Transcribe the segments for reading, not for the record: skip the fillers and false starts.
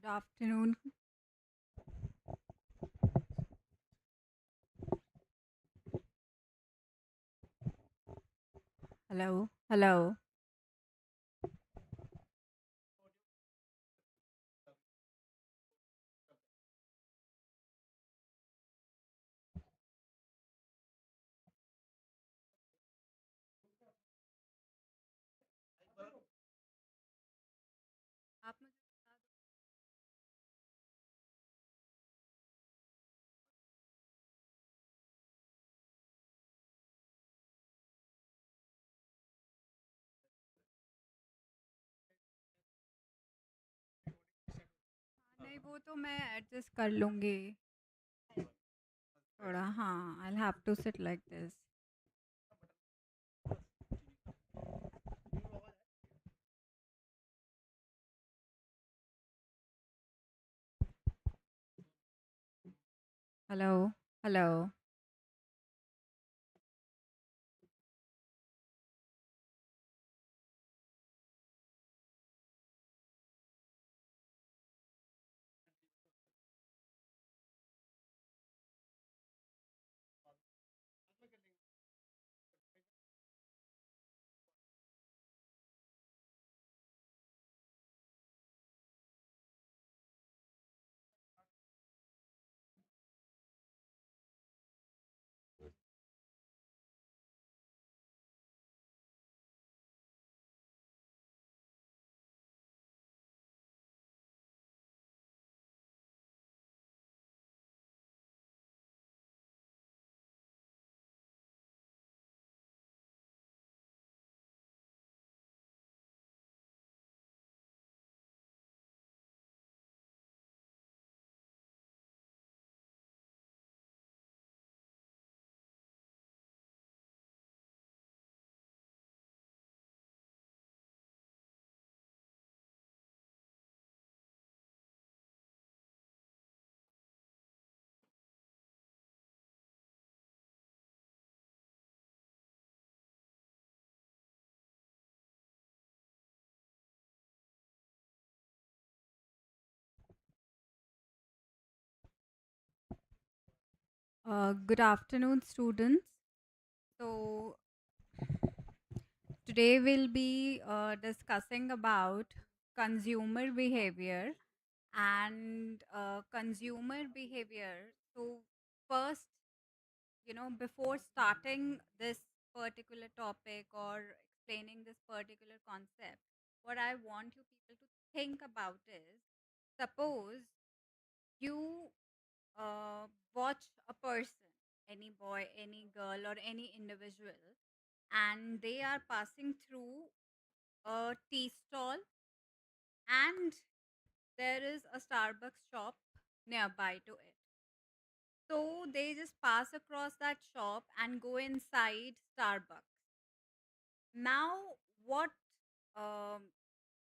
Good afternoon. Hello. Hello. आप मुझे बता नहीं वो तो मैं एडजस्ट कर लूँगी थोड़ा हाँ I have to sit like this hello hello Good afternoon, students. So today we'll be discussing about consumer behavior and consumer behavior. So first, before starting this particular topic or explaining this particular concept, what I want you people to think about is, suppose you watch a person, any boy, any girl, or any individual, and they are passing through a tea stall, and there is a Starbucks shop nearby to it. So they just pass across that shop and go inside Starbucks. Now, what um,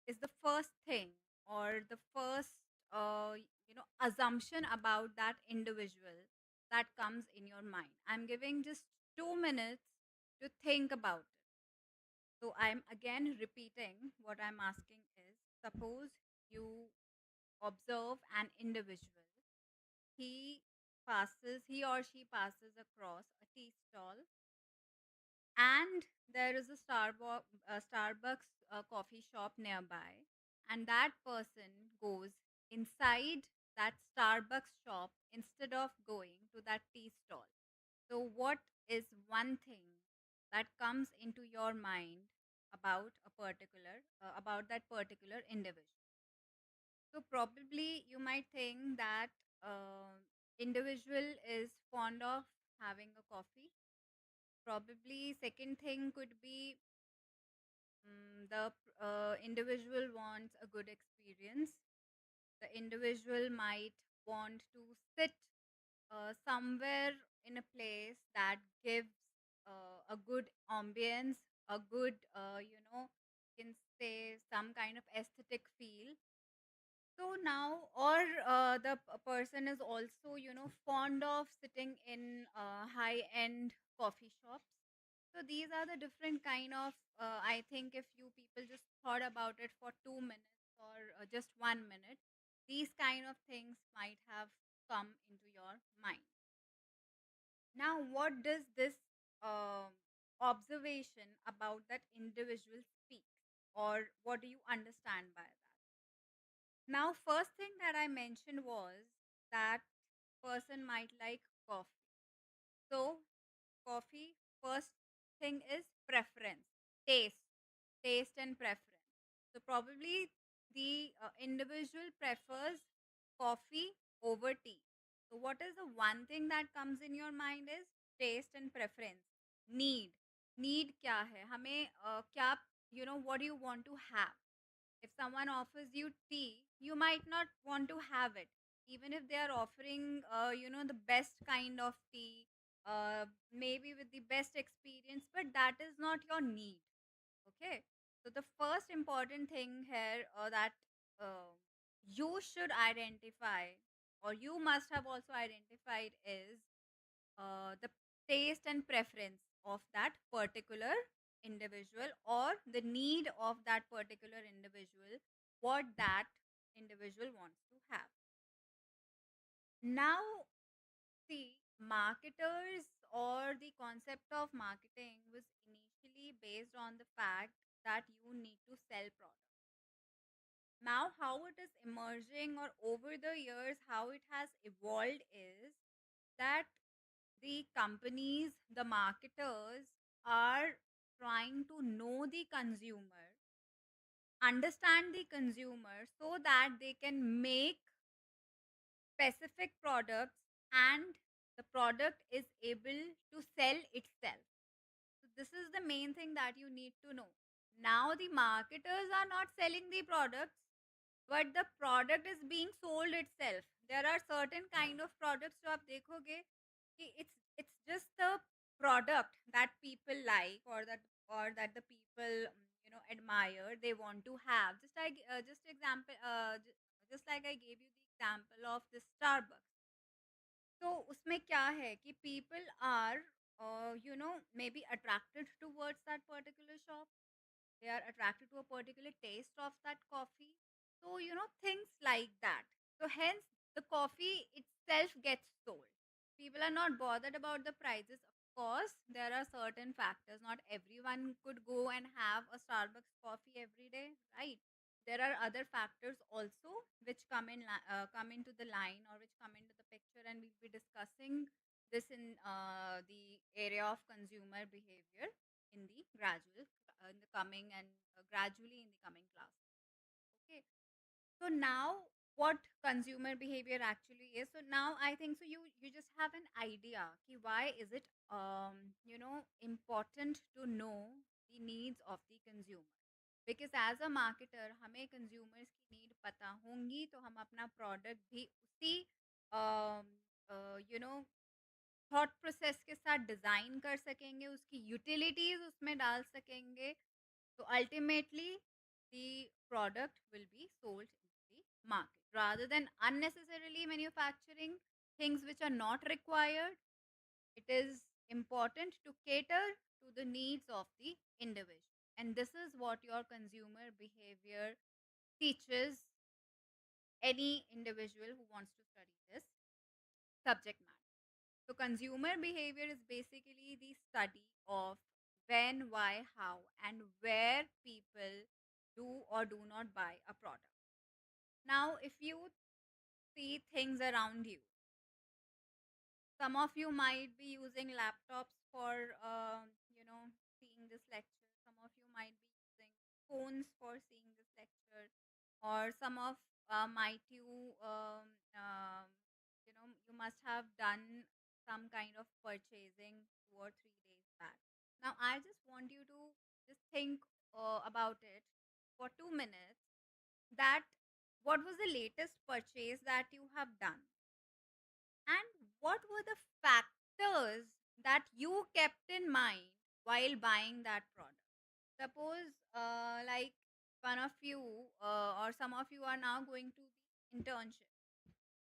is the first thing or the first assumption about that individual that comes in your mind? I'm giving just 2 minutes to think about it. So I'm again repeating what I'm asking is, suppose you observe an individual. He or she passes across a tea stall, and there is a Starbucks coffee shop nearby, and that person goes inside that Starbucks shop instead of going to that tea stall. So what is one thing that comes into your mind about that particular individual? So probably you might think that individual is fond of having a coffee. Probably second thing could be the individual wants a good experience. The individual might want to sit somewhere in a place that gives a good ambience, a good, you can say some kind of aesthetic feel. So now, or the person is also, fond of sitting in high-end coffee shops. So these are the different kind of. I think if you people just thought about it for 2 minutes or just 1 minute, These kind of things might have come into your mind. Now, what does this um observation about that individual speak, or what do you understand by that? Now, first thing that I mentioned was that person might like coffee. So, coffee, first thing is preference, taste, taste and preference. So, probably the individual prefers coffee over tea. So, what is the one thing that comes in your mind is taste and preference. Need. Need क्या है? हमें क्या, what do you want to have? If someone offers you tea, you might not want to have it. Even if they are offering, the best kind of tea, maybe with the best experience, but that is not your need. Okay. So the first important thing here that uh, you should identify, or you must have also identified, is the taste and preference of that particular individual, or the need of that particular individual, what that individual wants to have. Now, see, marketers, or the concept of marketing was initially based on the fact that you need to sell products. Now, how it is emerging, or over the years, how it has evolved is that the companies, the marketers are trying to know the consumer, understand the consumer, so that they can make specific products, and the product is able to sell itself. So this is the main thing that you need to know. Now the marketers are not selling the products, but the product is being sold itself. There are certain kind of products जो आप देखोगे कि it's just the product that people like, or that the people admire, they want to have. Just like I gave you the example of the Starbucks. तो उसमें क्या है कि people are maybe attracted towards that particular shop, they are attracted to a particular taste of that coffee. So, things like that. So, hence, the coffee itself gets sold. People are not bothered about the prices. Of course, there are certain factors. Not everyone could go and have a Starbucks coffee every day, right? There are other factors also which come into the line, or which come into the picture, and we'll be discussing this in the area of consumer behavior in the coming, and gradually in the coming class. Okay. So now, what consumer behavior actually is. So now I think so you just have an idea ki why is it important to know the needs of the consumer. Because as a marketer, हमें consumers की need पता होंगी, तो हम अपना product भी उसी you know thought process के साथ डिजाइन कर सकेंगे, उसकी यूटिलिटीज उसमें डाल सकेंगे. So ultimately, the product will be sold in the market rather than unnecessarily manufacturing things which are not required. It is important to cater to the needs of the individual. And this is what your consumer behavior teaches any individual who wants to study this subject matter. So, consumer behavior is basically the study of when, why, how, and where people do or do not buy a product. Now, if you see things around you, some of you might be using laptops for, seeing this lecture. Some of you might be using phones for seeing this lecture, or some of might you must have done some kind of purchasing 2 or 3 days back. Now, I just want you to just think about it for 2 minutes. That what was the latest purchase that you have done, and what were the factors that you kept in mind while buying that product? Suppose, like one of you or some of you are now going to the internship.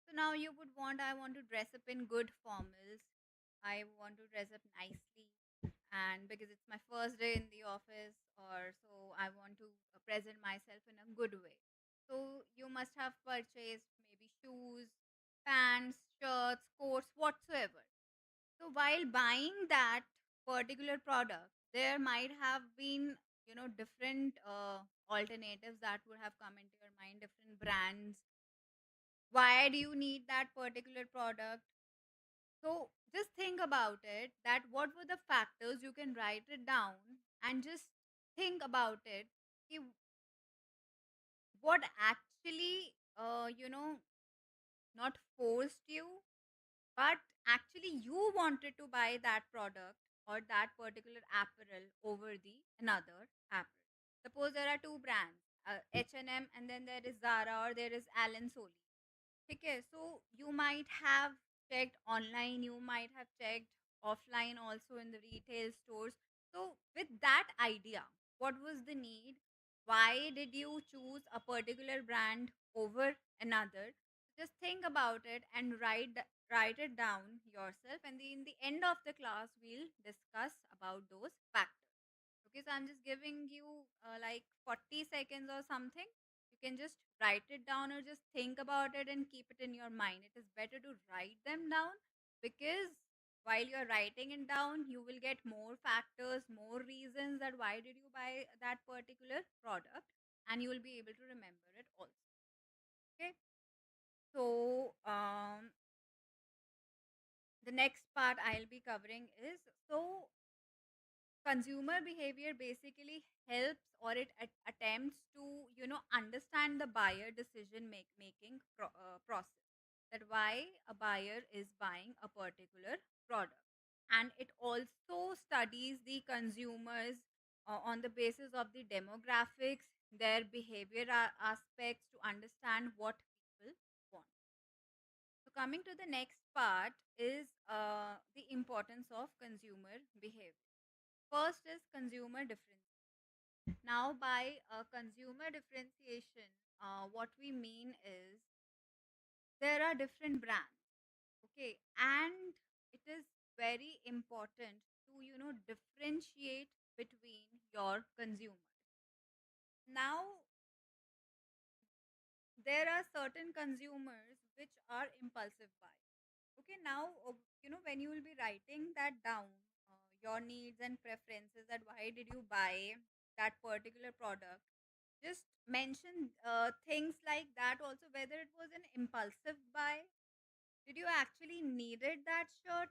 So now you would want, I want to dress up in good formals. I want to dress up nicely. And because it's my first day in the office, or so I want to present myself in a good way. So you must have purchased maybe shoes, pants, shirts, coats, whatsoever. So while buying that particular product, there might have been, different alternatives that would have come into your mind, different brands. Why do you need that particular product? So just think about it, that what were the factors. You can write it down and just think about it. कि what actually, not forced you, but actually you wanted to buy that product or that particular apparel over the another apparel. Suppose there are two brands, H&M, and then there is Zara or there is Allen Solly. Okay, so you might have checked online, you might have checked offline also in the retail stores. So, with that idea, what was the need? Why did you choose a particular brand over another? Just think about it and write it down yourself. And in the end of the class, we'll discuss about those factors. Okay, so I'm just giving you like 40 seconds or something. You can just write it down or just think about it and keep it in your mind. It is better to write them down, because while you're writing it down, you will get more factors, more reasons that why did you buy that particular product, and you will be able to remember it also. Okay, so the next part I'll be covering is, so consumer behavior basically helps, or it attempts to, understand the buyer decision making process, that why a buyer is buying a particular product. And it also studies the consumers on the basis of the demographics, their behavior aspects, to understand what people want. So coming to the next part is the importance of consumer behavior. First is consumer difference. Now, by consumer differentiation, what we mean is there are different brands, okay, and it is very important to, differentiate between your consumers. Now, there are certain consumers which are impulsive buy. Okay, now, when you will be writing that down, your needs and preferences, that why did you buy that particular product, just mention things like that also, whether it was an impulsive buy, did you actually needed that shirt,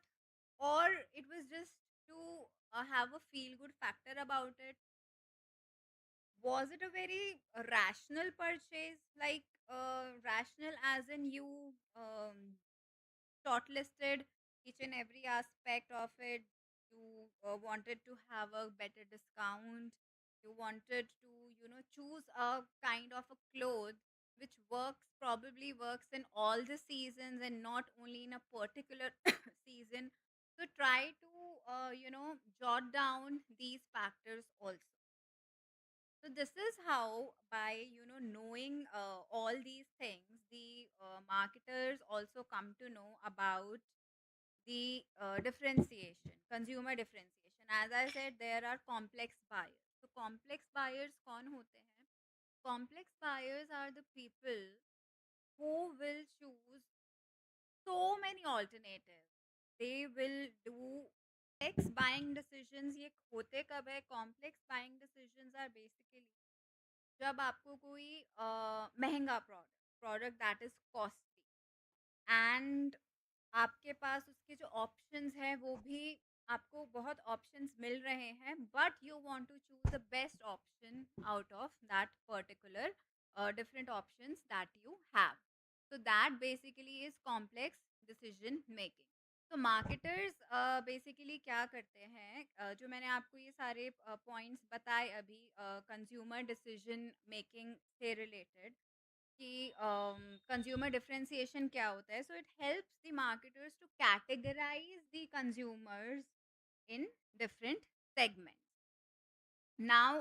or it was just to have a feel good factor about it. Was it a very rational purchase, like rational as in you shortlisted each and every aspect of it. You wanted to have a better discount. You wanted to, choose a kind of a cloth which probably works in all the seasons and not only in a particular season. So try to, jot down these factors also. So this is how, by knowing all these things, the marketers also come to know about the differentiation, consumer differentiation. As I said, there are complex buyers. So complex buyers कौन होते हैं? Complex buyers are the people who will choose so many alternatives. They will do complex buying decisions. ये होते कब है? Complex buying decisions are basically जब आपको कोई महंगा product that is costly, and आपके पास उसके जो ऑप्शंस हैं वो भी, आपको बहुत ऑप्शंस मिल रहे हैं, but you want to choose the best option out of that particular different options that you have. So that basically is complex decision making. तो मार्केटर्स बेसिकली क्या करते हैं, जो मैंने आपको ये सारे पॉइंट्स बताए अभी कंज्यूमर डिसीजन मेकिंग से रिलेटेड, कि कंज्यूमर डिफरेंशिएशन क्या होता है. So it helps the marketers to categorise the consumers in different segments. Now,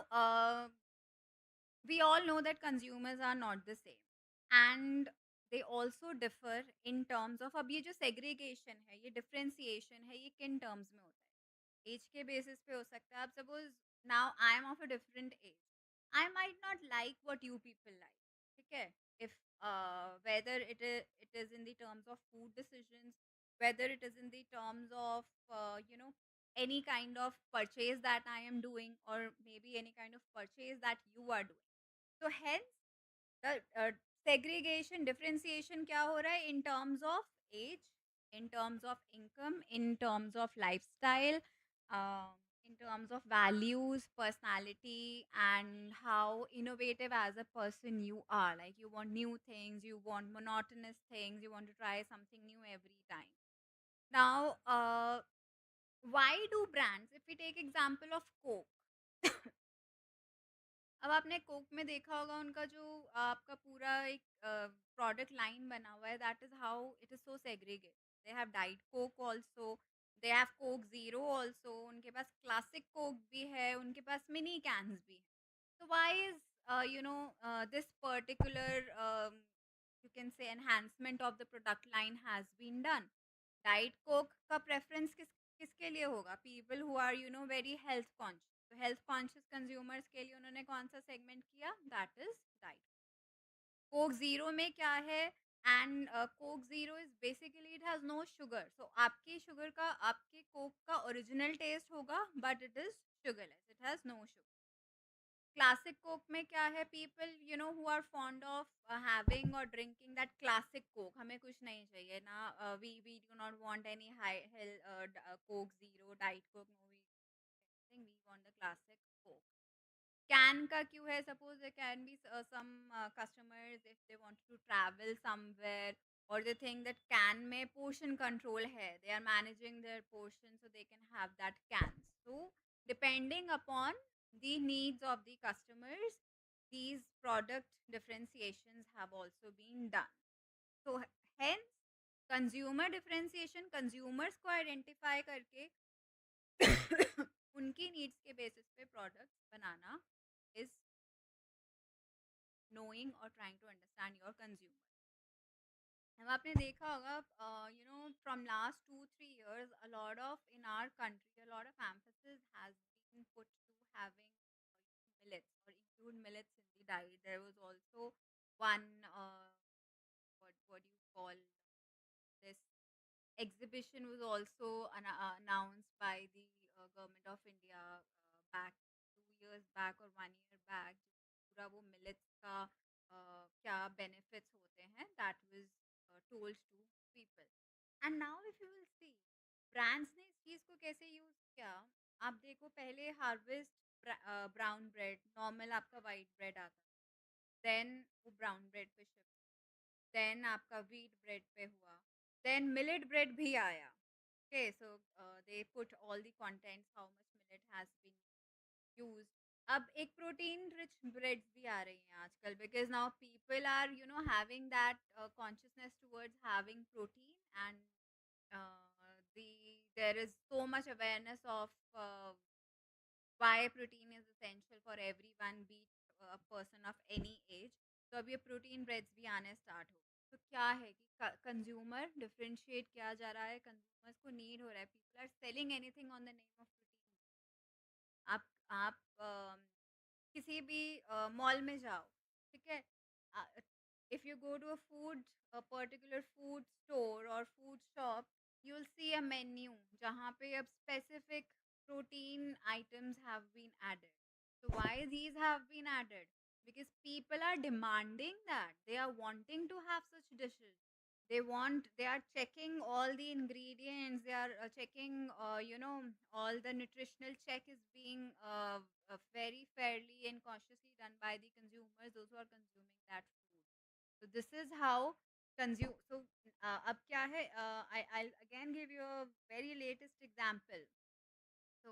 we all know that consumers are not the same, and they also differ in terms of, अब ये जो segregation है, ये differentiation है, ये किन terms में होता है? एज के बेसिस पे हो सकता है. आप suppose now I am of a different age, I might not like what you people like. ठीक है? If whether it is in the terms of food decisions, whether it is in the terms of any kind of purchase that I am doing, or maybe any kind of purchase that you are doing. So hence the segregation differentiation क्या हो रहा है in terms of age, in terms of income, in terms of lifestyle, in terms of values, personality, and how innovative as a person you are. Like you want new things, you want monotonous things, you want to try something new every time. Now, why do brands, if we take example of Coke, अब आपने Coke में देखा होगा उनका जो आपका पूरा एक प्रोडक्ट लाइन बना हुआ है, that is how it is so segregate. They have diet Coke also, they have Coke zero also, उनके पास क्लासिक कोक भी है, उनके पास मिनी कैन्स भी हैं. So why is this particular you can say enhancement of the product line has been done? Diet Coke का preference किसके लिए होगा? People who are very health conscious. तो हेल्थ कॉन्शियस कंज्यूमर्स के लिए उन्होंने कौन सा सेगमेंट किया? That is diet. Coke zero में क्या है? And Coke zero is basically it has no sugar. So आपकी शुगर का आपके कोक का ओरिजिनल टेस्ट होगा but it is sugarless, it has no sugar. Classic Coke में क्या है? People who are fond of having और ड्रिंकिंग दैट क्लासिक कोक. हमें कुछ नहीं चाहिए ना, we do not want any high hell Coke zero, diet Coke, no, we want the classic Coke. Can का क्यों है? Suppose there can be some customers if they want to travel somewhere और they think that can में portion control है, they are managing their portion so they can have that can. So depending upon the needs of the customers, these product differentiations have also been done. So hence consumer differentiation, consumers को identify करके उनकी needs के basis पे products banana is knowing or trying to understand your consumer. अब आपने देखा होगा from last 2-3 years a lot of in our country a lot of emphasis has been put to having millets or include millets in the diet. There was also one what do you call this exhibition was also announced by the government of India back 2 years back or 1 year back. पूरा वो millets का क्या benefits होते हैं that was told to people. And now if you will see brands ने इस चीज़ को कैसे यूज़ किया. आप देखो पहले हार्वेस्ट ब्राउन ब्रेड, नॉर्मल आपका वाइट ब्रेड आता, देन वो ब्राउन ब्रेड पे शिफ्ट, देन आपका व्हीट ब्रेड पे हुआ, देन मिलेट ब्रेड भी आया. Okay, so they put all the contents how much millet has been used. अब एक प्रोटीन रिच ब्रेड्स भी आ रही हैं आजकल because now people are having that consciousness towards having protein and there is so much awareness of why protein is essential for everyone, be it a person of any age. तो अब ये protein breads भी आने start हो. तो क्या है कि कंज्यूमर डिफरेंशिएट किया जा रहा है, कंज्यूमर्स को नीड हो रहा है, people are selling anything on the name of protein. आप किसी भी मॉल में जाओ, ठीक है? If you go to a food a particular food store और food shop, you will see a menu जहाँ पे अब specific protein items have been added. So why these have been added? Because people are demanding that. They are wanting to have such dishes. They are checking all the ingredients. They are checking, all the nutritional check is being very fairly and cautiously done by the consumers, those who are consuming that food. So this is how consume. So अब क्या है? I'll again give you a very latest example. So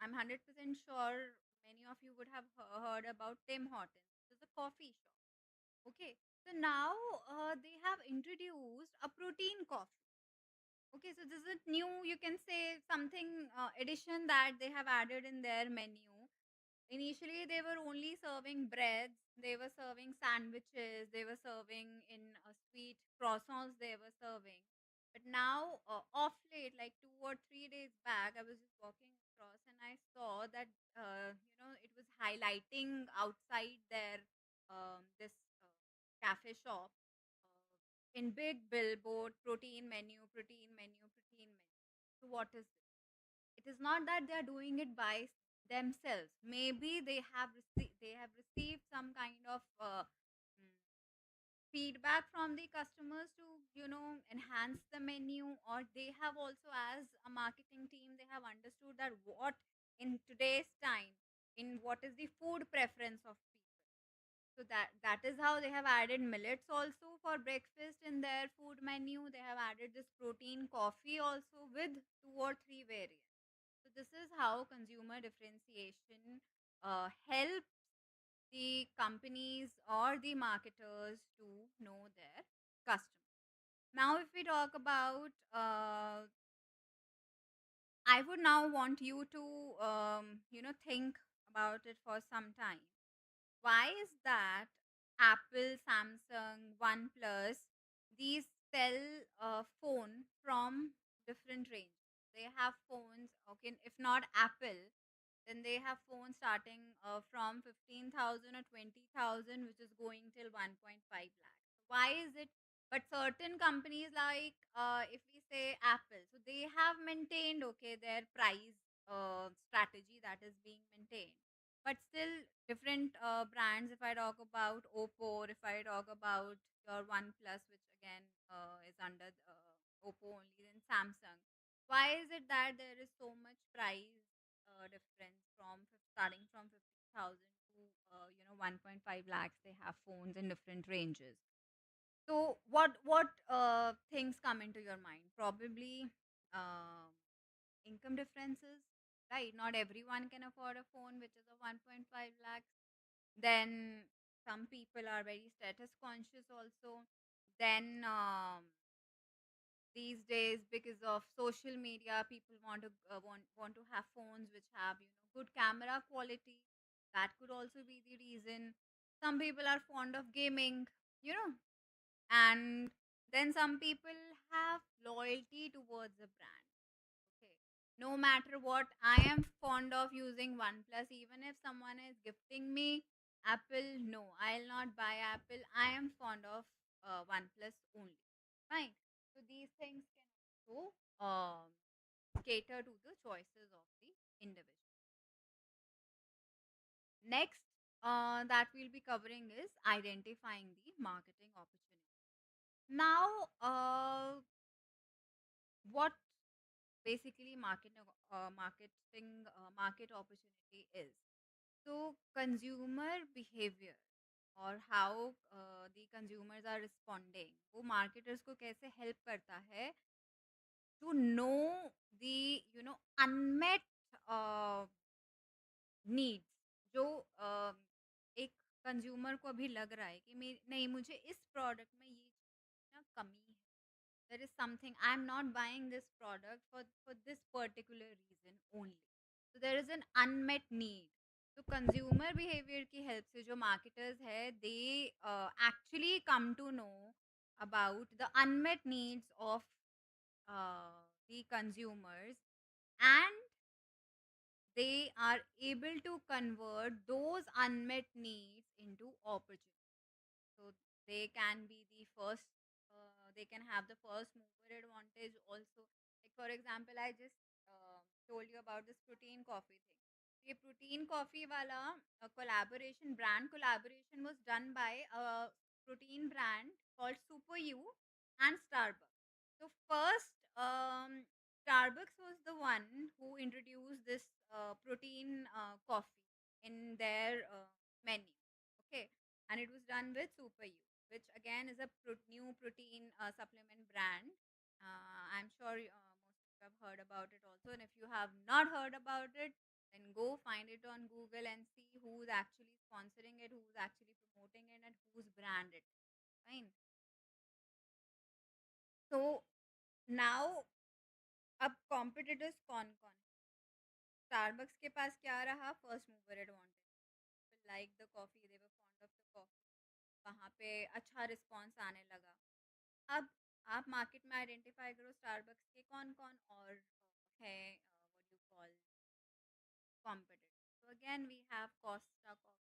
I'm 100% sure many of you would have heard about Tim Hortons. It's a coffee shop. Okay. So now they have introduced a protein coffee. Okay, so this is new, you can say something addition that they have added in their menu. Initially, they were only serving breads, they were serving sandwiches, they were serving in sweet croissants, they were serving. But now, off late, like 2 or 3 days back, I was just walking across and I saw that, it was highlighting outside their this cafe shop in big billboard, protein menu, protein menu, protein menu. So what is it? It is not that they are doing it by themselves. Maybe they have received some kind of mm, feedback from the customers to enhance the menu, or they have also, as a marketing team, they have understood that what in today's time, in what is the food preference of people. So that is how they have added millets also for breakfast in their food menu. They have added this protein coffee also with two or three variants. So this is how consumer differentiation helps the companies or the marketers to know their customers. Now, if we talk about, I would now want you to, think about it for some time. Why is that Apple, Samsung, OnePlus, these sell a phone from different range? They have phones, okay, if not Apple, then they have phones starting from 15,000 or 20,000, which is going till 1.5 lakhs. Why is it? But certain companies like, if we say Apple, so they have maintained, okay, their price strategy that is being maintained. But still, different brands, if I talk about Oppo, or if I talk about your OnePlus, which again is under Oppo only, then Samsung. Why is it that there is so much price difference starting from 50,000 to 1.5 lakhs? They have phones in different ranges. So what things come into your mind? Probably um, income differences, right? Not everyone can afford a phone which is a 1.5 lakhs. Then some people are very status conscious also. Then these days, because of social media, people want to have phones which have good camera quality. That could also be the reason. Some people are fond of gaming, you know and then some people have loyalty towards a brand. Okay, no matter what, I am fond of using OnePlus. Even if someone is gifting me Apple, no, I'll not buy Apple. I am fond of OnePlus only. Fine. So these things can also cater to the choices of the individual. Next, that we'll be covering is identifying the marketing opportunity. Now, what basically market opportunity is? So consumer behavior, और how the consumers are responding, वो marketers को कैसे help करता है to know the unmet uh, needs, जो एक consumer को अभी लग रहा है कि नहीं, मुझे इस प्रोडक्ट में ये ना कमी है. There is something I'm not buying this product for this particular reason only. So there is an unmet need. तो कंज्यूमर बिहेवियर की हेल्प से जो मार्केटर्स है, they actually come to know about the unmet needs of the consumers, and they are able to convert those unmet needs into opportunities. So they can be the first, they can have the first mover advantage also. Like for example, I just told you about this protein coffee thing. ये protein coffee वाला collaboration, brand collaboration was done by a protein brand called Super U and Starbucks. So first, Starbucks was the one who introduced this protein coffee in their menu. Okay, and it was done with Super U, which again is a new protein supplement brand. I'm sure most of you have heard about it also, and if you have not heard about it, then go find it on Google and see who's actually sponsoring it, who's actually promoting it, and who's branded. Fine. So now, अब competitors कौन कौन है? Starbucks के पास क्या रहा? First mover advantage. People like the coffee, they were fond of the coffee. वहाँ पे अच्छा रिस्पॉन्स आने लगा. अब आप मार्केट में आइडेंटिफाई करो स्टारबक्स के कौन कौन और है, what you call competitor. So again we have Costa Coffee,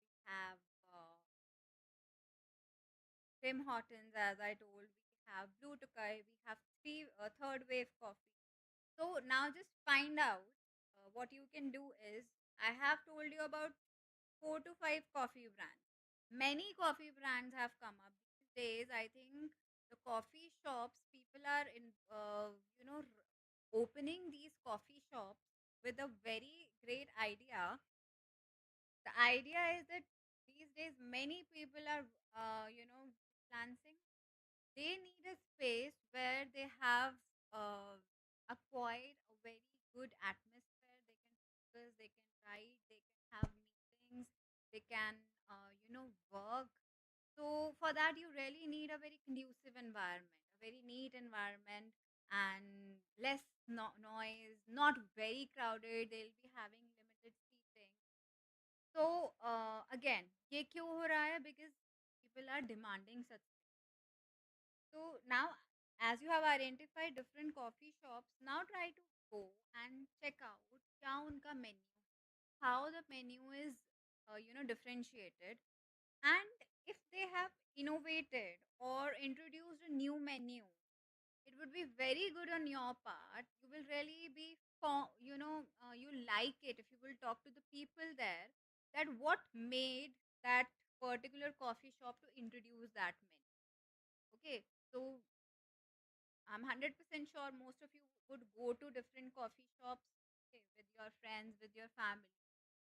we have Tim Hortons, as I told, we have Blue Tokai, we have third wave coffee. So now just find out what you can do is I have told you about 4 to 5 coffee brands. Many coffee brands have come up these days. I think the coffee shops, people are opening these coffee shops with a very great idea. The idea is that these days many people are, freelancing. They need a space where they have uh, acquired a very good atmosphere. They can focus, they can write, they can have meetings, they can, work. So for that, you really need a very conducive environment, a very neat environment, and less noise, not very crowded. They'll be having limited seating. So again, ये क्यों हो रहा है? Because people are demanding such. So now, as you have identified different coffee shops, now try to go and check out क्या उनका menu, how the menu is, differentiated, and if they have innovated or introduced a new menu, it would be very good on your part. You will really be, you like it if you will talk to the people there that what made that particular coffee shop to introduce that menu. Okay, so I'm 100% sure most of you would go to different coffee shops, okay, with your friends, with your family.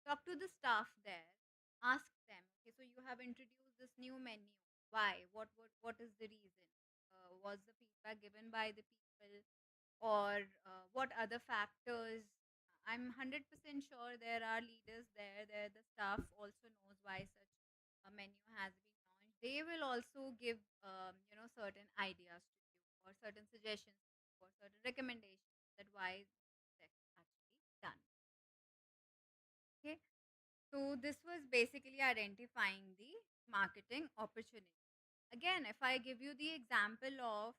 Talk to the staff there. Ask them, okay, so you have introduced this new menu. Why? What is the reason? Was the feedback given by the people, or what other factors? I'm 100% sure there are leaders there. There, the staff also knows why such a menu has been launched. They will also give, certain ideas to you, or certain suggestions, or certain recommendations that why that's actually done. Okay, so this was basically identifying the marketing opportunity. Again, if I give you the example of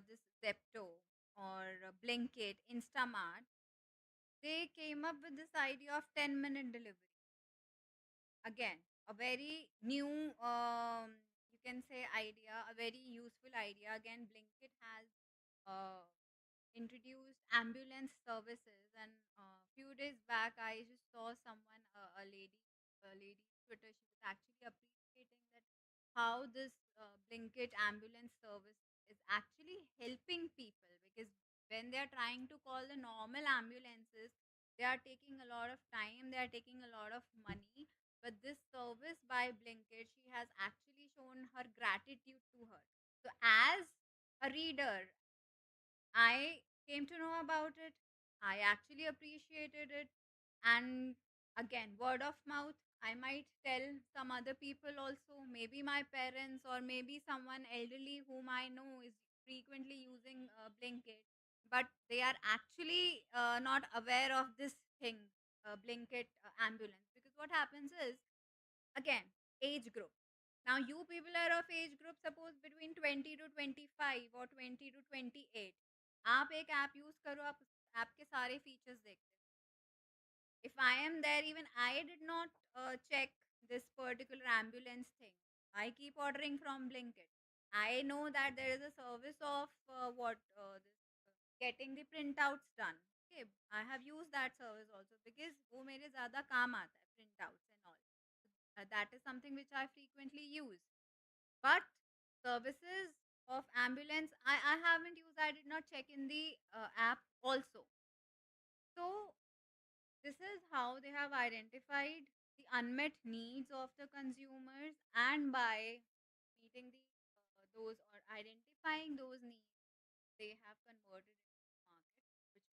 this Zepto or Blinkit, Instamart, they came up with this idea of 10-minute delivery. Again, a very new, you can say, idea, a very useful idea. Again, Blinkit has uh, introduced ambulance services, and a few days back I just saw someone, a lady Twitter, she was actually appreciating that how this Blinkit ambulance service is actually helping people, because when they are trying to call the normal ambulances, they are taking a lot of time, they are taking a lot of money. But this service by Blinkit, she has actually shown her gratitude to her. So as a reader, I came to know about it. I actually appreciated it. And again, word of mouth, I might tell some other people also, maybe my parents or maybe someone elderly whom I know is frequently using Blinkit, but they are actually not aware of this thing, Blinkit ambulance. Because what happens is, again, age group. Now, you people are of age group, suppose between 20 to 25 or 20 to 28. आप एक app use करो, आप app के सारे features देखते हो. If I am there, even I did not check this particular ambulance thing. I keep ordering from Blinkit. I know that there is a service of getting the printouts done. Okay, I have used that service also because वो मेरे ज़्यादा काम आता है, printouts and all. That is something which I frequently use. But services of ambulance, I haven't used. I did not check in the app also. So this is how they have identified the unmet needs of the consumers, and by meeting those or identifying those needs, they have converted it to market, which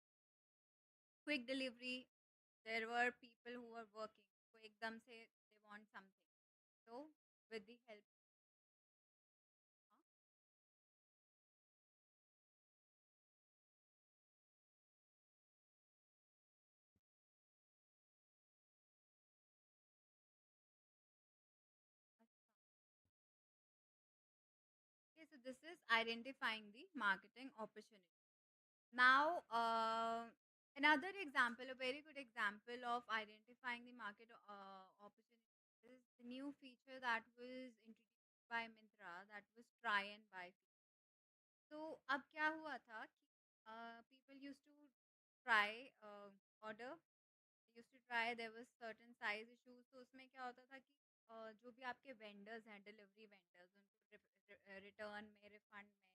quick delivery. There were people who were working, so ekdam se they want something. So with the help, okay, so this is identifying the marketing opportunity. Now, another example, a very good example of identifying the market opportunity is the new feature that was introduced. by Mintra, that was try and buy feature. तो अब क्या हुआ था कि people used to try order, used to try, there was certain size issues, तो उसमें क्या होता था कि जो भी आपके वेंडर्स हैं, डिलीवरी वेंडर्स, उनको रिटर्न में, रिफंड में,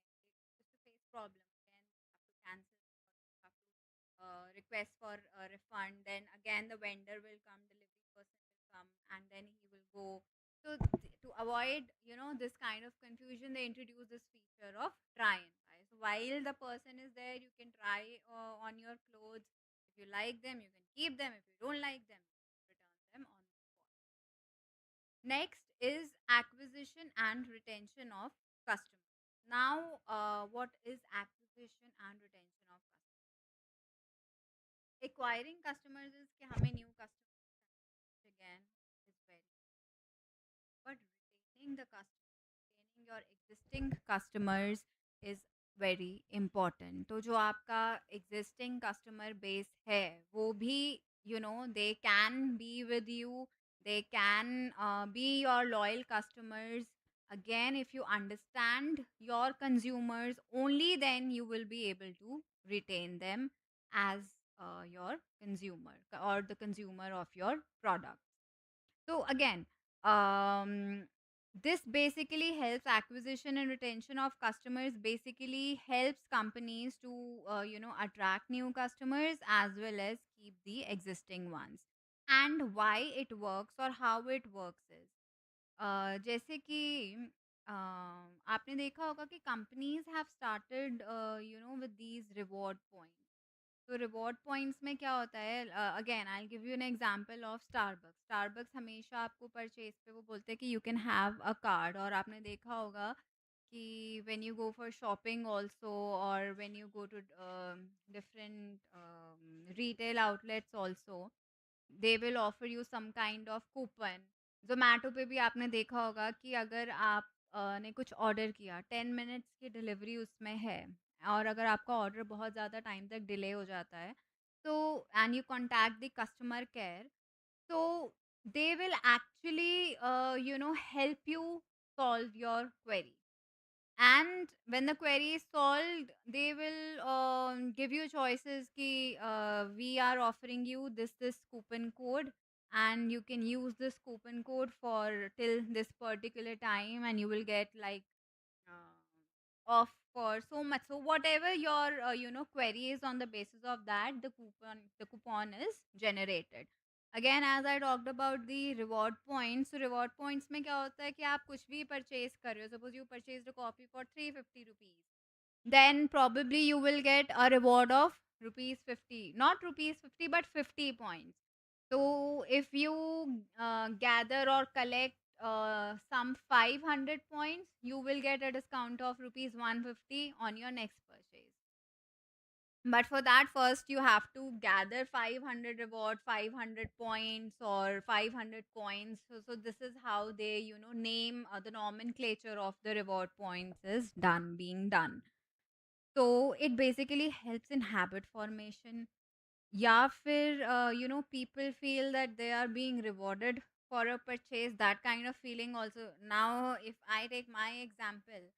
used to face problem. Again, you have to cancel, or you have to request for a refund. Then again, the vendor will come, delivery person will come, and then he will go. So to avoid, this kind of confusion, they introduce this feature of try and buy. So while the person is there, you can try on your clothes. If you like them, you can keep them. If you don't like them, you can return them on the spot. Next is acquisition and retention of customers. Now, what is acquisition and retention of customers? Acquiring customers is कि हमें new customers again is very, but retaining the customer, retaining your existing customers is very important. तो जो आपका existing customer base है वो भी they can be with you, they can be your loyal customers. Again, if you understand your consumers, only then you will be able to retain them as your consumer or the consumer of your product. So again, this basically helps acquisition and retention of customers. Basically helps companies to attract new customers as well as keep the existing ones. And why it works or how it works is जैसे कि आपने देखा होगा कि companies have started with these reward points. तो reward points में क्या होता है, again I give you an example of Starbucks. Starbucks हमेशा आपको परचेज पे वो बोलते हैं कि you can have a card, और आपने देखा होगा कि when you go for shopping also, और when you go to different retail outlets also, they will offer you some kind of coupon. Zomato पे भी आपने देखा होगा कि अगर आप ने कुछ ऑर्डर किया, 10 मिनट्स की डिलीवरी उसमें है, और अगर आपका ऑर्डर बहुत ज़्यादा टाइम तक डिले हो जाता है, तो and you contact the customer care, तो they will actually help you solve your query. And when the query is solved, they will give you choices ki we are offering you this coupon code, and you can use this coupon code for till this particular time, and you will get like off for so much. So whatever your query is, on the basis of that, the coupon is generated. Again, as I talked about the reward points, so reward points में क्या होता है कि आप कुछ भी purchase कर रहे हो, suppose you purchased a coffee for 350 rupees, then probably you will get a reward of rupees 50, not rupees 50 but 50 points. So if you gather or collect some 500 points, you will get a discount of rupees 150 on your next purchase. But for that, first you have to gather 500 reward, 500 points, or 500 coins. So this is how they name the nomenclature of the reward points is being done. So it basically helps in habit formation. या फिर people feel that they are being rewarded for a purchase, that kind of feeling also. Now if I take my example,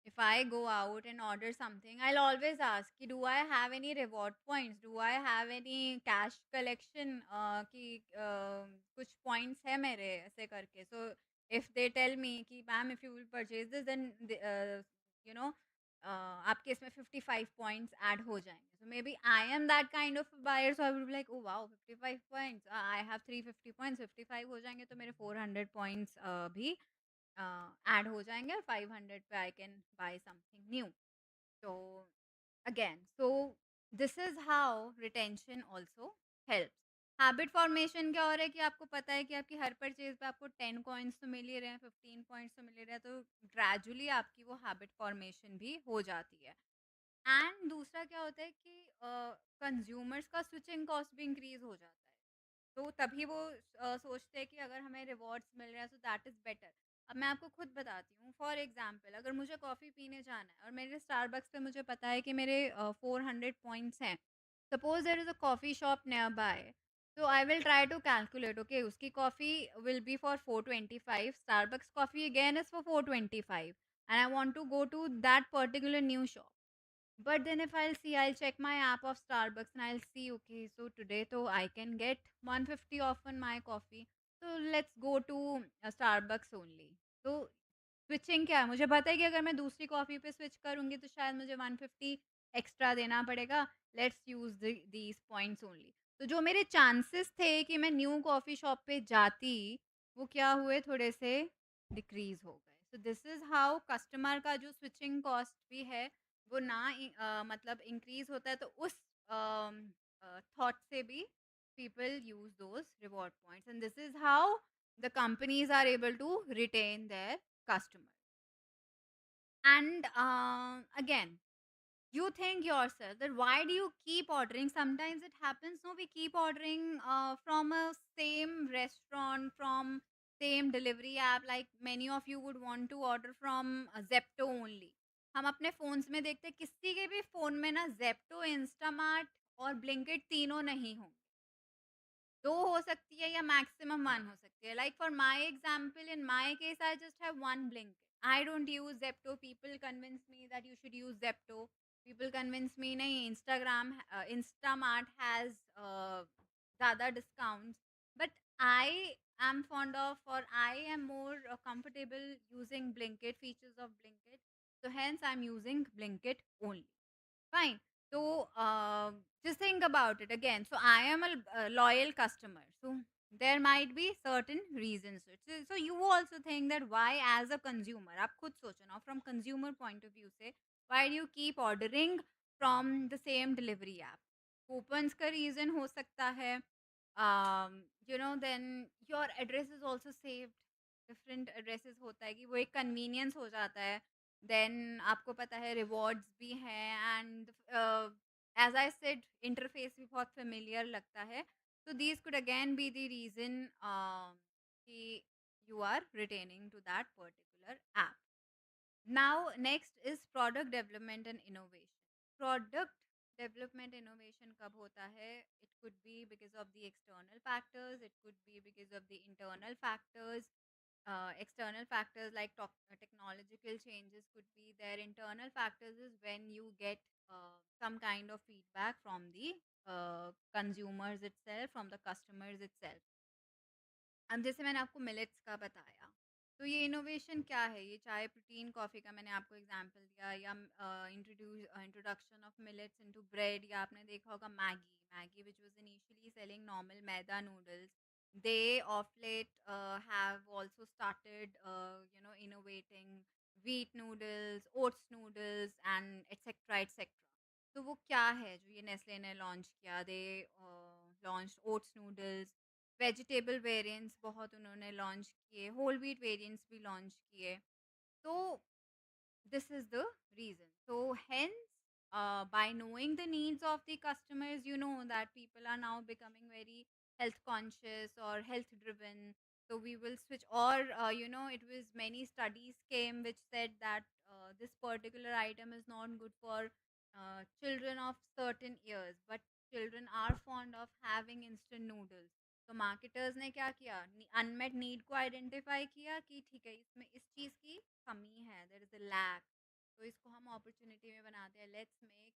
if I go out and order something, I'll always ask कि do I have any reward points, do I have any cash collection, कि कुछ points है मेरे ऐसे करके. So if they tell me कि ma'am, if you will purchase this, then you know आपके इसमें 55 पॉइंट्स ऐड हो जाएँगे. So maybe I am that kind of buyer, so I would be like, oh wow, 55 points, I have 350 points, 55 हो जाएँगे तो मेरे 400 points भी add हो जाएँगे, और 500 पे I can buy something new. तो again, so this is how retention also helps. Habit formation क्या हो रहा है कि आपको पता है कि आपकी हर परचेज़ पे आपको 10 कॉइन्स तो मिल ही रहे हैं, 15 पॉइंट्स तो मिल ही रहे हैं, तो ग्रेजुअली आपकी वो हैबिट फॉर्मेशन भी हो जाती है. एंड दूसरा क्या होता है कि कंज्यूमर्स का स्विचिंग कॉस्ट भी इंक्रीज़ हो जाता है। तो तभी वो सोचते हैं कि अगर हमें रिवॉर्ड्स मिल रहे हैं, सो दैट इज़ बेटर. अब मैं आपको खुद बताती हूँ, फॉर एग्ज़ाम्पल अगर मुझे कॉफ़ी पीने जाना है और मेरे स्टारबक्स पे मुझे पता है कि मेरे 400 पॉइंट्स हैं। Suppose there is a coffee shop nearby, So I will try to calculate, okay, uski coffee will be for 425, Starbucks coffee again is for 425, and I want to go to that particular new shop. But then if I'll check my app of Starbucks and I'll see, okay, so today so I can get 150 off on my coffee. So let's go to Starbucks only. So switching क्या है? मुझे पता है कि अगर मैं दूसरी coffee पे स्विच करूँगी तो शायद मुझे 150 एक्स्ट्रा देना पड़ेगा। Let's use these points only. तो जो मेरे चांसेस थे कि मैं न्यू कॉफ़ी शॉप पे जाती, वो क्या हुए थोड़े से डिक्रीज़ हो गए। सो दिस इज़ हाउ कस्टमर का जो स्विचिंग कॉस्ट भी है, वो ना मतलब इंक्रीज़ होता है तो उस थॉट से भी people use those reward points and this is how the companies are able to retain their customers. And again, you think yourself that why do you keep ordering? Sometimes it happens, no, we keep ordering from a same restaurant, from same delivery app. Like many of you would want to order from Zepto only. हम अपने phones में देखते हैं किसी के भी phone में ना जेप्टो इंस्टामार्ट और ब्लिंकिट तीनों नहीं होंगे 2 हो सकती है या मैक्सिमम 1 हो सकती है. Like for my example in my case I just have 1 Blinkit. I don't use Zepto. People convince me that you should use Zepto. People convince me नहीं इंस्टाग्राम इंस्टामार्ट हैज़ ज़्यादा discounts. But I am fond of और I am more comfortable using Blinkit features of Blinkit. So hence I'm using Blinkit only. Fine. So just think about it again. So I am a loyal customer. So there might be certain reasons. So you also think that why as a consumer, आप खुद सोचो ना from consumer point of view से why do you keep ordering from the same delivery app? Coupons का reason हो सकता है. Then your address is also saved. Different addresses होता है कि वो एक convenience हो जाता है. देन आपको पता है रिवॉर्ड्स भी हैं and as I said interface भी बहुत फेमिलियर लगता है so these could again be the reason कि you are retaining to that particular app. Now, next is product development and innovation. Product development innovation कब होता है? It could be because of the external factors. It could be because of the internal factors. External factors like technological changes could be there. Internal factors is when you get some kind of feedback from the consumers itself, from the customers itself. अब जैसे मैंने आपको millets का बताया, तो ये innovation क्या है? ये चाय प्रोटीन कॉफ़ी का मैंने आपको एग्ज़ाम्पल दिया या introduction of millets into breadth या आपने देखा होगा Maggi, Maggi which was initially selling normal maida noodles. They of late have also started, innovating wheat noodles, oats noodles and etc etc. तो वो क्या है जो ये नेस्ले ने लॉन्च किया? They launched oats noodles. Vegetable variants बहुत उन्होंने लॉन्च किए, होल व्हीट वेरिएंट्स भी लॉन्च किए. तो this is the reason. So hence, by knowing the needs of the customers, you know that people are now becoming very health conscious or health driven. So we will switch, or it was many studies came which said that this particular item is not good for children of certain years, but children are fond of having instant noodles. तो marketers ने क्या किया? Unmet need को identify किया कि ठीक है इसमें इस चीज़ की कमी है, देयर इज़ अ लैक. तो इसको हम अपॉर्चुनिटी में बनाते हैं. Let's make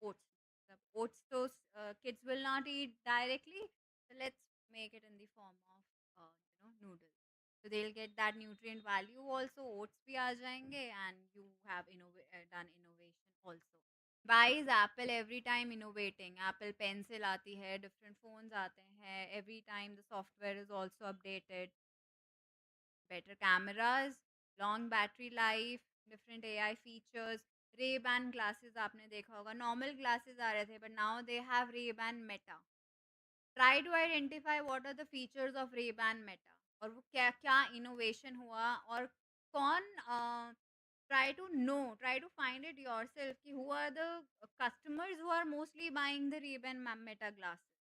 oats. मतलब oats तो kids will not eat directly, so let's make it in the form of noodles. So they'll get that nutrient value also. Oats भी आ जाएंगे and you have done innovation also. Why is Apple every time innovating? Apple Pencil आती है, different phones आते हैं. Every time the software is also updated. Better cameras, long battery life, different AI features. Ray-Ban glasses आपने देखा होगा. Normal glasses आ रहे थे, but now they have Ray-Ban Meta. Try to identify what are the features of Ray-Ban Meta और वो क्या क्या innovation हुआ और कौन try to find it yourself कि who are the customers who are mostly buying the Ray-Ban Meta glasses.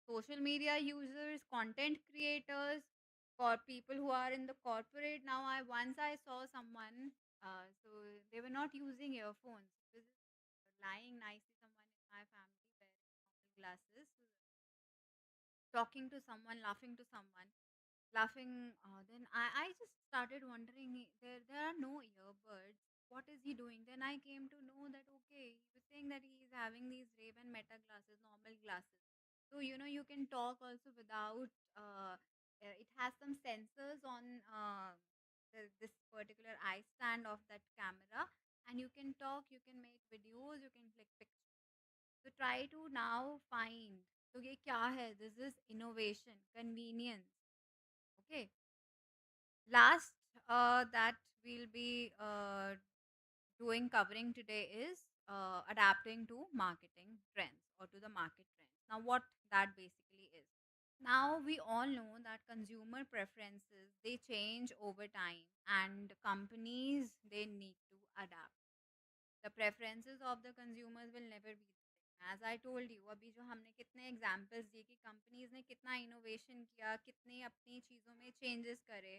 Social media users, content creators, for people who are in the corporate. Now, I saw someone, so they were not using earphones. It was just lying nicely. Someone in my family wearing normal glasses. talking to someone, laughing to someone, laughing. Then I just started wondering, there are no earbuds. What is he doing? Then I came to know that okay, he was saying that he is having these Ray-Ban Meta glasses, normal glasses. So you can talk also without. It has some sensors on this particular eye stand of that camera, and you can talk, you can make videos, you can click pictures. So try to now find. तो ये क्या है? This is innovation, convenience. Okay. Last that we'll be doing covering today is adapting to marketing trends or to the market trends. Now, what that basically is. Now we all know that consumer preferences they change over time, and companies they need to adapt. The preferences of the consumers will never be the same. As I told you, अभी जो हमने कितने examples दिए कि companies ने कितना innovation किया, कितने अपनी चीज़ों में चेंजेस करे,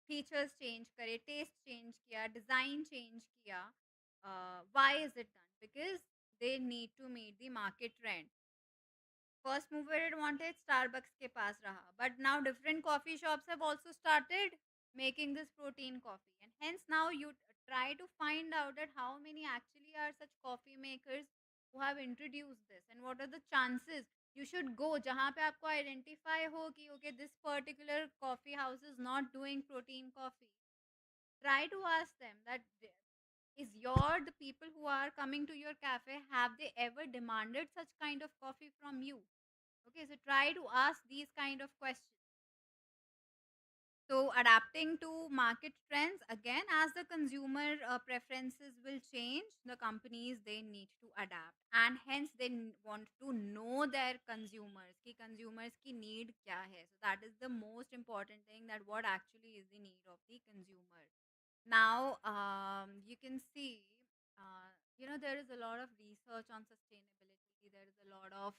फीचर्स चेंज करे, टेस्ट चेंज किया, डिज़ाइन चेंज किया. Why is it done? Because they need to meet the market trend. First mover advantage Starbucks के पास रहा, but now different coffee shops have also started making this protein coffee, and hence now you try to find out that how many actually are such coffee makers who have introduced this, and what are the chances. You should go जहाँ पे आपको identify हो कि okay this particular coffee house is not doing protein coffee. Try to ask them that is the people who are coming to your cafe, have they ever demanded such kind of coffee from you? Okay, so try to ask these kind of questions. So, adapting to market trends again, as the consumer preferences will change, the companies they need to adapt, and hence they want to know their consumers. कि consumers की need क्या है? So that is the most important thing. That what actually is the need of the consumer. Now, you can see, there is a lot of research on sustainability. There is a lot of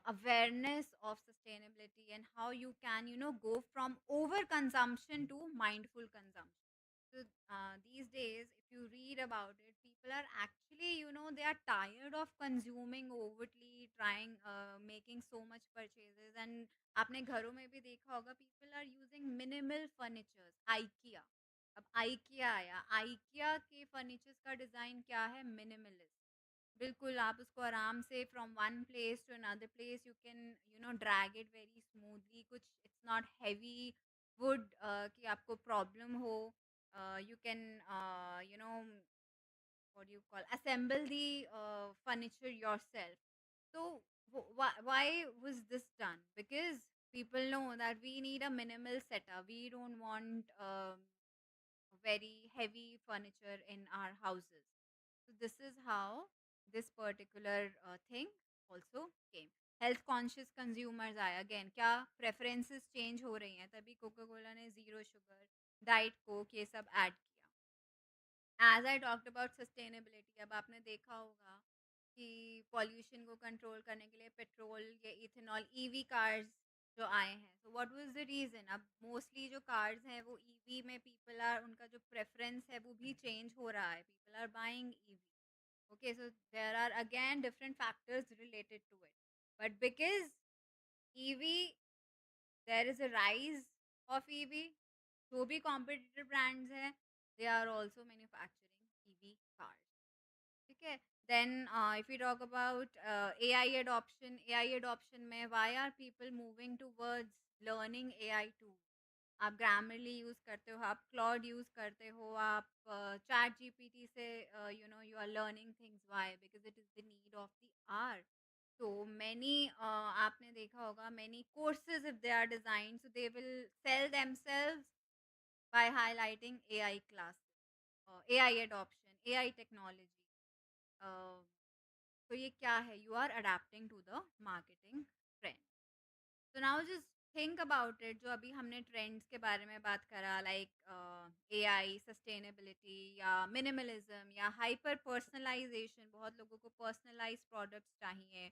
awareness of sustainability and how you can, go from overconsumption to mindful consumption. So these days, if you read about it, people are actually, they are tired of consuming overtly, trying, making so much purchases. And आपने घरों में भी देखा होगा, people are using minimal furnitures, IKEA. अब IKEA आया, IKEA के furnitures का डिजाइन क्या है? मिनिमलिस्ट. बिल्कुल आप उसको आराम से from one place to another place you can drag it very smoothly. कुछ इट्स नॉट हैवी वुड कि आपको प्रॉब्लम हो. You can what do you call, assemble the furniture yourself. So why was this done? Because people know that we need a minimal setup. We don't want very heavy furniture in our houses. So this is how this particular thing also came. Health conscious consumers आए again. क्या preferences change हो रही हैं, तभी Coca Cola ने zero sugar, diet Coke ये सब add किया. As I talked about sustainability, अब आपने देखा होगा कि पॉल्यूशन को कंट्रोल करने के लिए पेट्रोल या इथेनॉल ईवी कार्स जो आए हैं. So what was the reason? अब मोस्टली जो कार्स हैं वो ईवी में पीपल आर, उनका जो प्रेफरेंस है वो भी चेंज हो रहा है. People are buying EV. Okay, so there are again different factors related to it. But because EV, there is a rise of EV, जो भी competitor brands हैं, they are also manufacturing EV cars. Okay. Then if we talk about AI adoption में why are people moving towards learning AI tools? आप Grammarly use करते हो, आप Claude use करते हो, आप चैट जीपीटी से you are learning things. Why? Because it is the need of the hour. So many आपने देखा होगा many courses if they are design so they will sell themselves by highlighting AI classes, AI adoption, AI technology. तो ये क्या है? You are adapting to the marketing trend. तो now just think about it. जो अभी हमने trends के बारे में बात करा, लाइक एआई, सस्टेनेबिलिटी या मिनिमलिज्म या हाइपर पर्सनलाइजेशन. बहुत लोगों को पर्सनलाइज प्रोडक्ट्स चाहिए.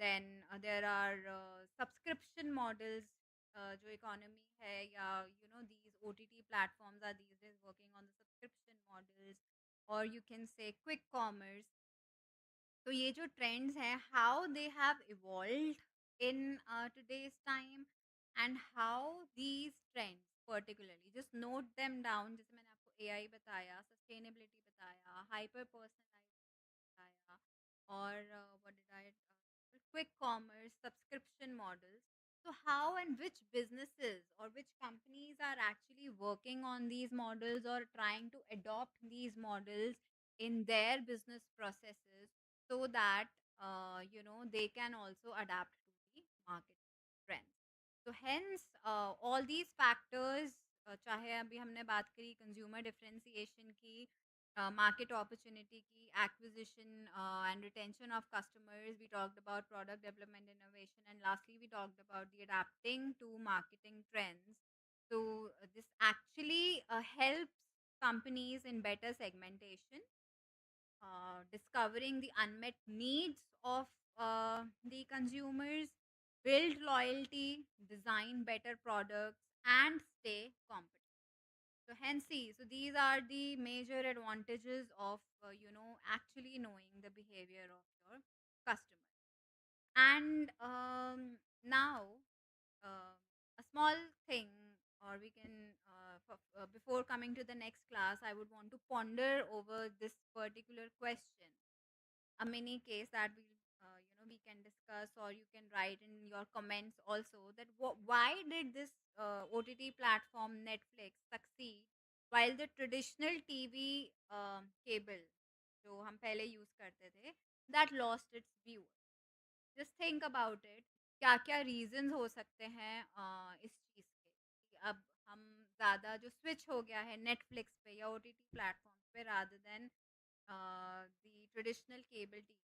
Then there are subscription models. जो इकोनॉमी है या these OTT platforms are these is working on the subscription models, और you can say quick commerce. तो ये जो ट्रेंड्स हैं, how they have evolved in today's time, and how these trends particularly, just note them down, जैसे मैंने आपको AI बताया, sustainability बताया, hyper personalization बताया, और what did I quick commerce, subscription models. So how and which businesses or which companies are actually working on these models or trying to adopt these models in their business processes, so that they can also adapt to the market trends. So hence all these factors, चाहे अभी हमने बात करी consumer differentiation की, market opportunity की, acquisition and retention of customers. We talked about product development, innovation, and lastly, we talked about the adapting to marketing trends. So this actually helps companies in better segmentation, discovering the unmet needs of the consumers, build loyalty, design better products, and stay competitive. So hence, see, so these are the major advantages of actually knowing the behavior of your customer. And now, uh, a small thing, or we can before coming to the next class, I would want to ponder over this particular question, a mini case that we can discuss, or you can write in your comments also, that why did this OTT platform Netflix succeed while the traditional TV cable जो हम पहले use करते थे, that lost its view. Just think about it, क्या क्या reasons हो सकते हैं इस चीज के, कि अब हम ज्यादा जो स्विच हो गया है नेटफ्लिक्स पे या ओटीटी प्लेटफॉर्म पे rather than the traditional cable TV.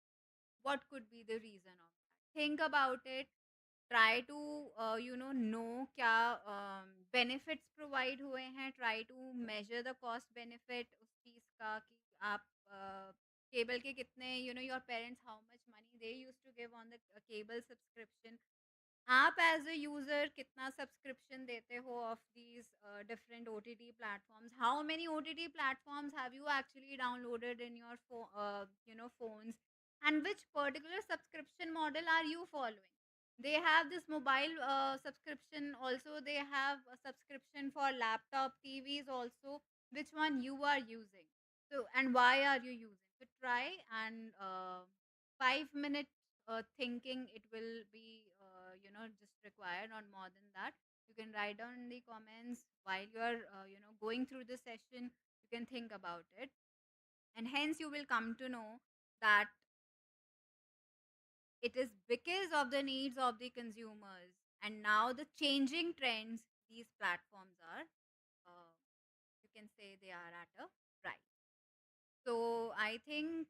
What could be the reason of that? Think about it. Try to know क्या benefits provide हुए हैं. Try to measure the cost benefit उस चीज का, कि आप केबल के कितने, your parents how much money they used to give on the cable subscription. आप एज अ यूजर कितना सब्सक्रिप्शन देते हो of these different OTT platforms, how many OTT platforms have you actually downloaded in your phones, and which particular subscription model are you following? They have this mobile subscription also, they have a subscription for laptop TVs also. Which one you are using? So, and why are you using? So try and 5 minute thinking, it will be just required, not more than that. You can write down in the comments while you are going through the session. You can think about it, and hence you will come to know that it is because of the needs of the consumers and now the changing trends, these platforms are, you can say, they are at a rise. So I think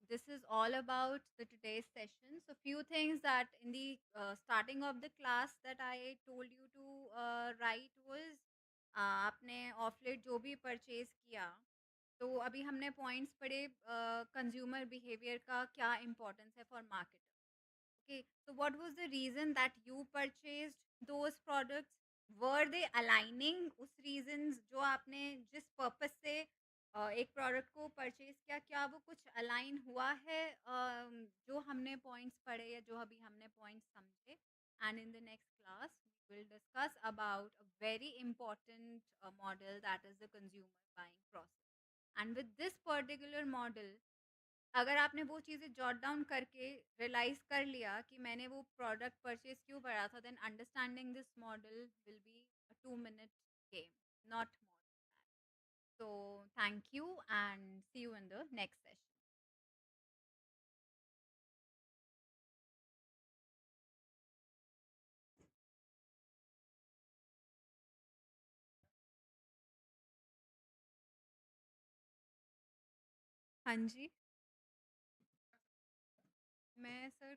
this is all about the today's session. So few things that in the starting of the class that I told you to write was, आपने ऑफलेट जो भी purchase किया, तो अभी हमने points पढ़े consumer behaviour का क्या इम्पोर्टेंस है for market. Okay, so what was the reason that you purchased those products? Were they aligning उस reasons जो आपने जिस purpose से एक product को purchase किया, क्या वो कुछ align हुआ है जो हमने points पढ़े या जो अभी हमने points समझे? And in the next class, we will discuss about a very important model, that is the consumer buying process. And with this particular model, अगर आपने वो चीज़ें जॉट डाउन करके रियलाइज़ कर लिया कि मैंने वो प्रोडक्ट परचेज़ क्यों करा था, then understanding this model will be a 2 minute game, not more. So thank you and see you in the next session. हाँ जी, मैं sir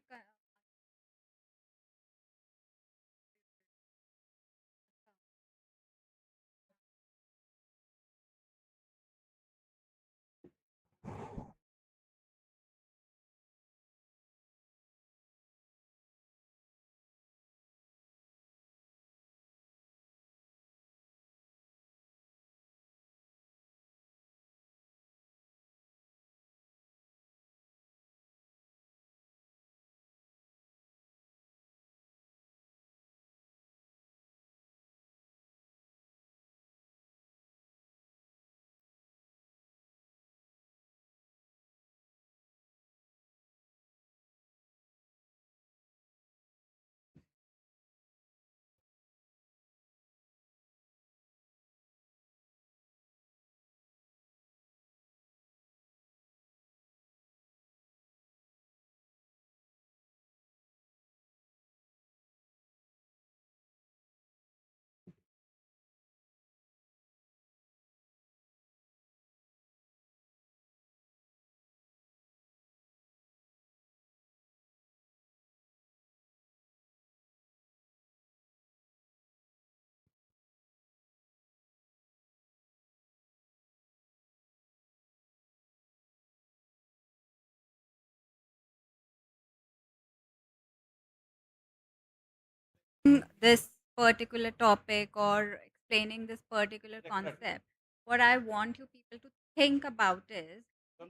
this particular topic or explaining this particular concept, what I want you people to think about is,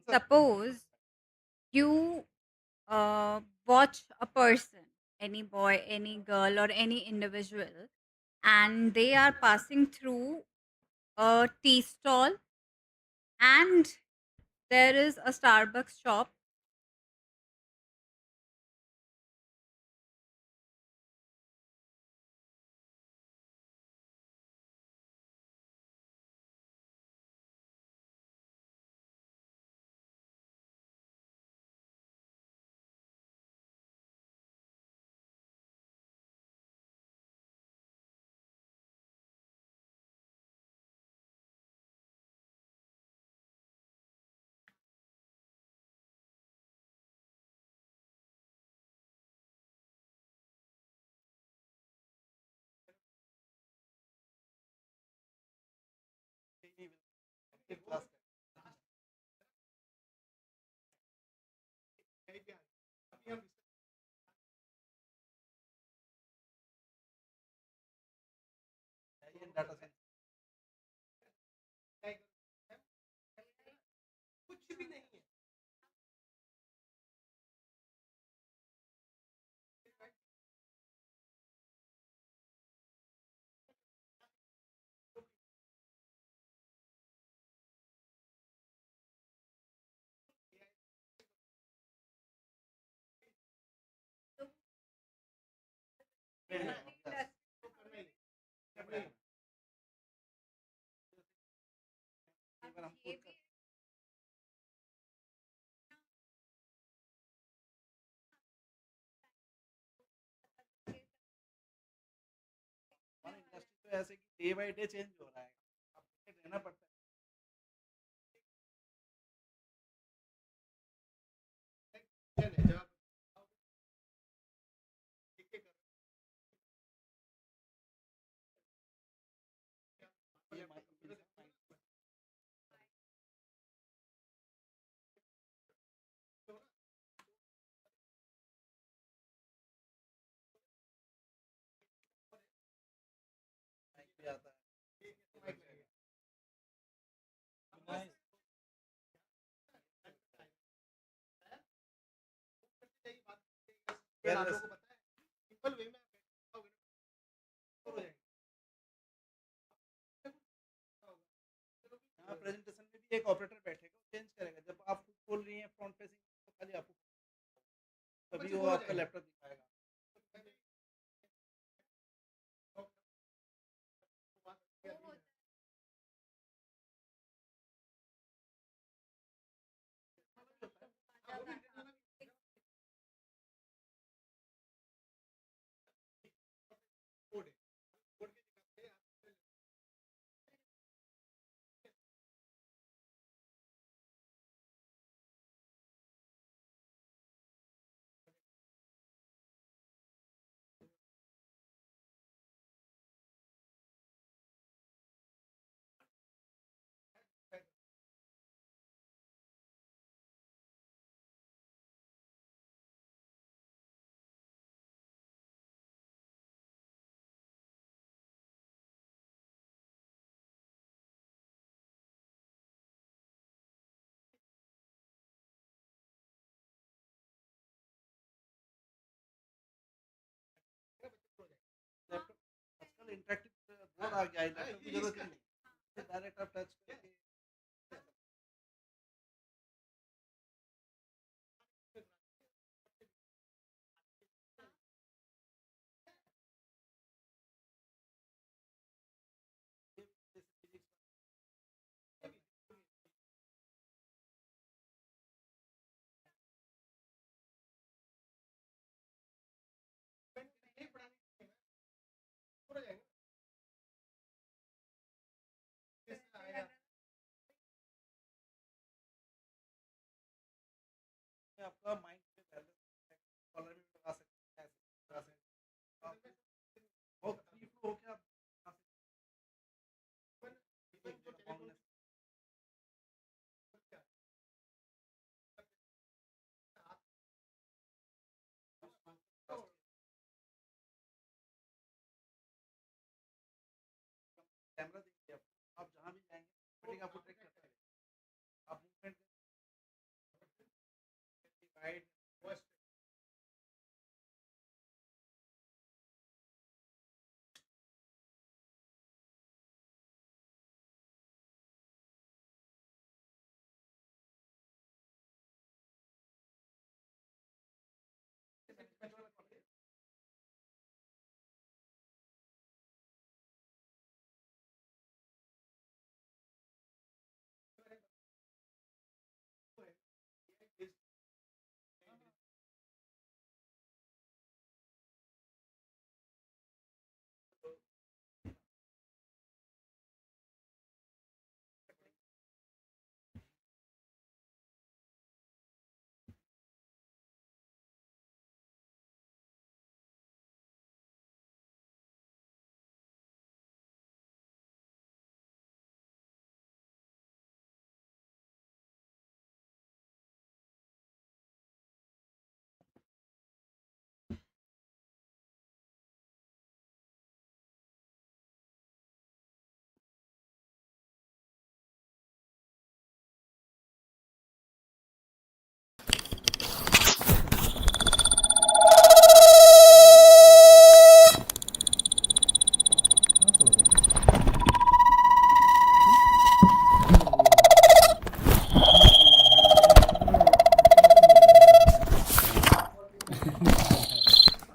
suppose you watch a person, any boy, any girl, or any individual, and they are passing through a tea stall, and there is a Starbucks shop.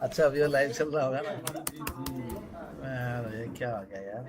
अच्छा अभी वो live चल रहा होगा ना। अरे क्या हो गया यार।